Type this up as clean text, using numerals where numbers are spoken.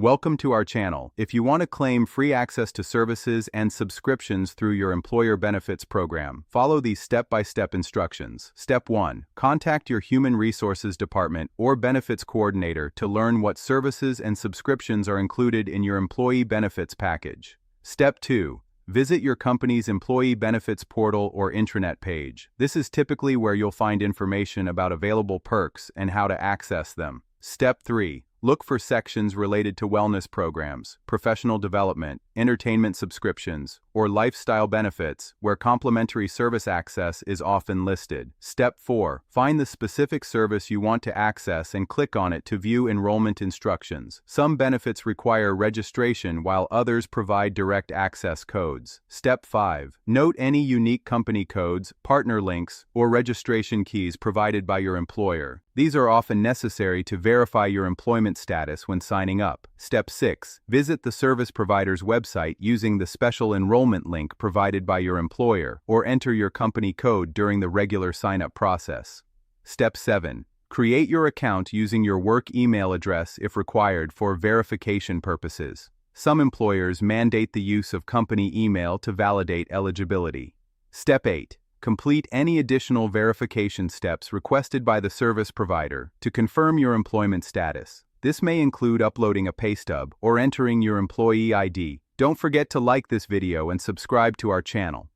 Welcome to our channel. If you want to claim free access to services and subscriptions through your employer benefits program, follow these step-by-step instructions. Step 1. Contact your Human Resources Department or Benefits Coordinator to learn what services and subscriptions are included in your employee benefits package. Step 2. Visit your company's employee benefits portal or intranet page. This is typically where you'll find information about available perks and how to access them. Step 3. Look for sections related to wellness programs, professional development, entertainment subscriptions, or lifestyle benefits, where complimentary service access is often listed. Step 4. Find the specific service you want to access and click on it to view enrollment instructions. Some benefits require registration while others provide direct access codes. Step 5. Note any unique company codes, partner links, or registration keys provided by your employer. These are often necessary to verify your employment status when signing up. Step 6. Visit the service provider's website using the special enrollment link provided by your employer, or enter your company code during the regular sign-up process. Step 7. Create your account using your work email address if required for verification purposes. Some employers mandate the use of company email to validate eligibility. Step 8. Complete any additional verification steps requested by the service provider to confirm your employment status. This may include uploading a pay stub or entering your employee ID. Don't forget to like this video and subscribe to our channel.